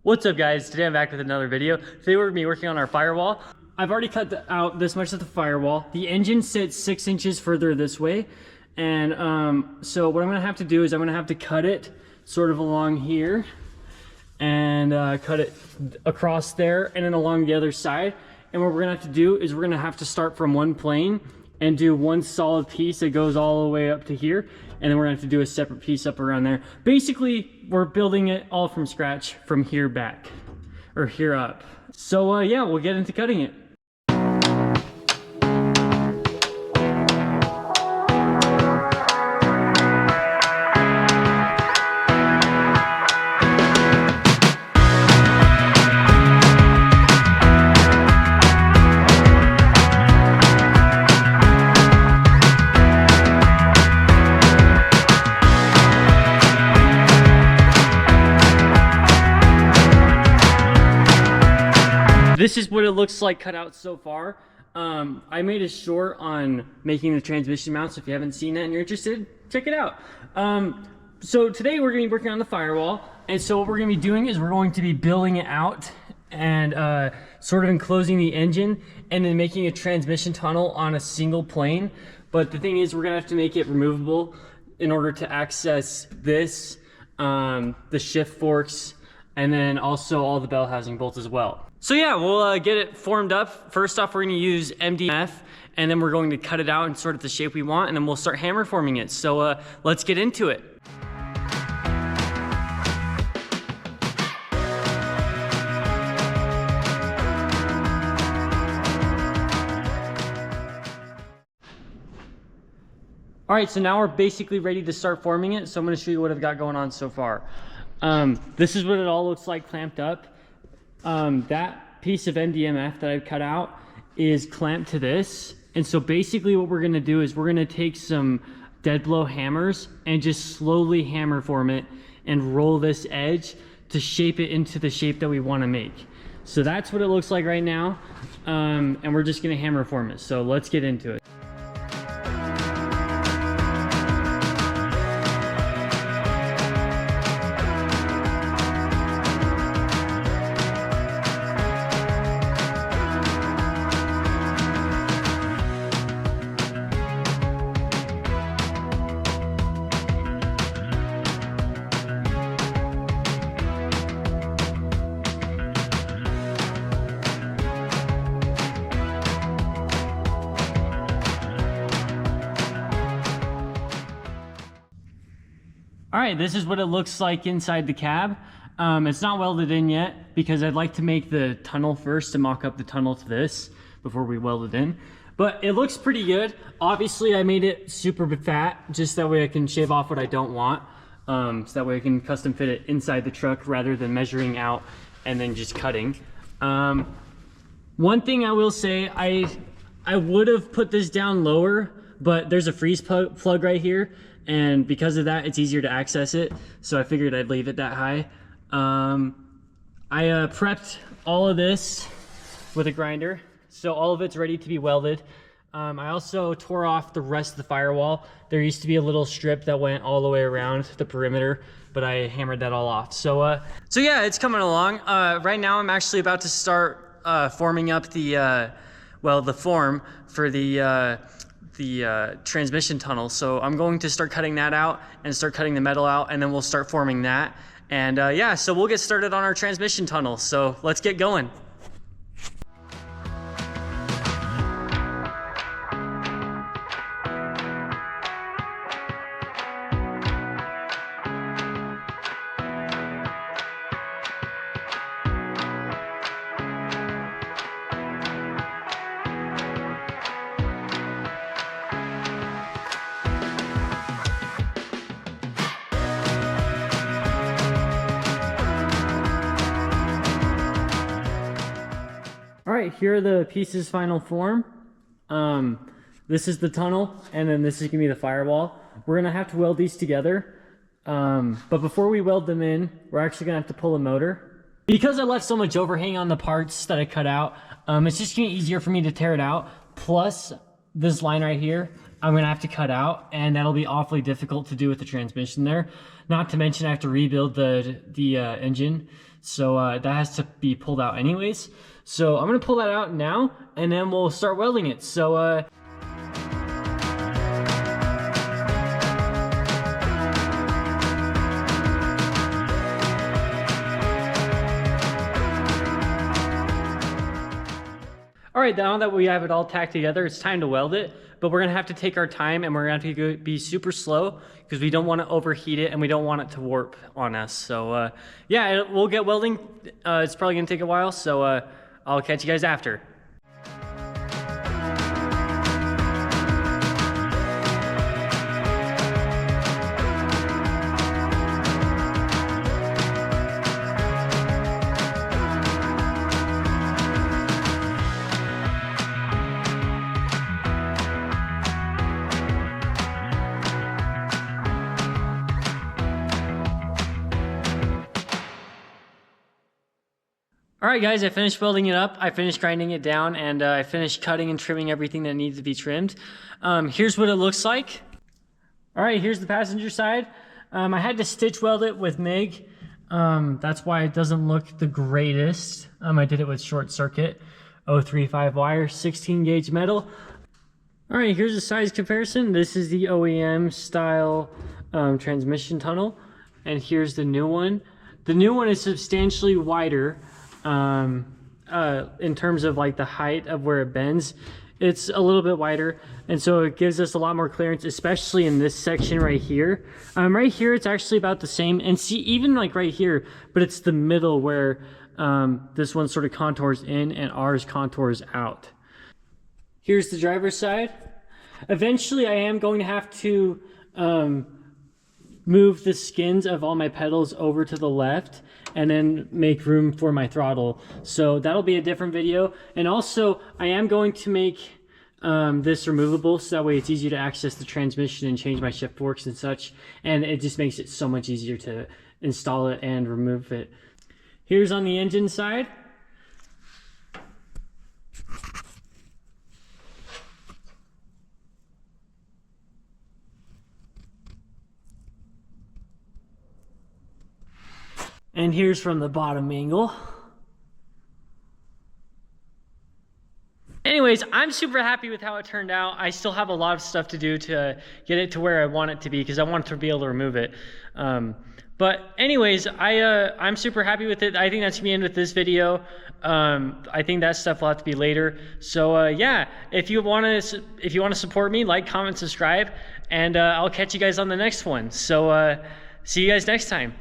What's up guys, today I'm back with another video. Today we're going to be working on our firewall. I've already cut out this much of the firewall. The engine sits 6 inches further this way. And so what I'm going to have to do is I'm going to have to cut it sort of along here. And cut it across there and then along the other side. And what we're going to have to do is we're going to have to start from one plane and do one solid piece that goes all the way up to here. And then we're gonna have to do a separate piece up around there. Basically, we're building it all from scratch from here back, or here up. So yeah, we'll get into cutting it. This is what it looks like cut out so far. I made a short on making the transmission mount, so if you haven't seen that and you're interested, check it out. So today we're going to be working on the firewall, and so what we're going to be doing is we're going to be building it out and sort of enclosing the engine and then making a transmission tunnel on a single plane. But the thing is, we're going to have to make it removable in order to access this, the shift forks, and then also all the bell housing bolts as well. So yeah, we'll get it formed up. First off, we're going to use MDF, and then we're going to cut it out and sort of the shape we want, and then we'll start hammer forming it. So let's get into it. All right, so now we're basically ready to start forming it. So I'm going to show you what I've got going on so far. This is what it all looks like clamped up. That piece of MDMF that I've cut out is clamped to this. And so basically what we're going to do is we're going to take some dead blow hammers and just slowly hammer form it and roll this edge to shape it into the shape that we want to make. So that's what it looks like right now. And we're just going to hammer form it. So let's get into it. All right, this is what it looks like inside the cab. It's not welded in yet because I'd like to make the tunnel first to mock up the tunnel to this before we weld it in. But it looks pretty good. Obviously, I made it super fat just that way I can shave off what I don't want. So that way I can custom fit it inside the truck rather than measuring out and then just cutting. One thing I will say, I would have put this down lower, but there's a freeze plug right here. And because of that, it's easier to access it. So I figured I'd leave it that high. I prepped all of this with a grinder. So all of it's ready to be welded. I also tore off the rest of the firewall. There used to be a little strip that went all the way around the perimeter, but I hammered that all off. So yeah, it's coming along. Right now I'm actually about to start forming up the form for the transmission tunnel. So I'm going to start cutting that out and start cutting the metal out, and then we'll start forming that. And yeah, so we'll get started on our transmission tunnel. So let's get going. All right, here are the pieces final form. This is the tunnel, and then this is gonna be the firewall. We're gonna have to weld these together. But before we weld them in, we're actually gonna have to pull a motor. Because I left so much overhang on the parts that I cut out, it's just gonna be easier for me to tear it out. Plus, this line right here, I'm gonna have to cut out, and that'll be awfully difficult to do with the transmission there. Not to mention I have to rebuild the engine. So that has to be pulled out anyways. So I'm gonna pull that out now, and then we'll start welding it. So all right, now that we have it all tacked together, it's time to weld it, but we're gonna have to take our time and we're gonna have to be super slow because we don't wanna overheat it and we don't want it to warp on us. So yeah, we'll get welding. It's probably gonna take a while, so I'll catch you guys after. All right, guys, I finished welding it up. I finished grinding it down, and I finished cutting and trimming everything that needs to be trimmed. Here's what it looks like. All right, here's the passenger side. I had to stitch weld it with MIG. That's why it doesn't look the greatest. I did it with short circuit, 035 wire, 16 gauge metal. All right, here's the size comparison. This is the OEM style transmission tunnel, and here's the new one. The new one is substantially wider. In terms of like the height of where it bends, it's a little bit wider, and so it gives us a lot more clearance, especially in this section right here. Right here it's actually about the same, and see, even like right here, but it's the middle where this one sort of contours in and ours contours out. Here's the driver's side. Eventually I am going to have to move the skins of all my pedals over to the left and then make room for my throttle. So that'll be a different video. And also I am going to make this removable so that way it's easier to access the transmission and change my shift forks and such. And it just makes it so much easier to install it and remove it. Here's on the engine side. And here's from the bottom angle. Anyways, I'm super happy with how it turned out. I still have a lot of stuff to do to get it to where I want it to be because I want to be able to remove it. But anyways, I'm super happy with it. I think that's the end with this video. I think that stuff will have to be later. So yeah, if you want to support me, like, comment, subscribe, and I'll catch you guys on the next one. So see you guys next time.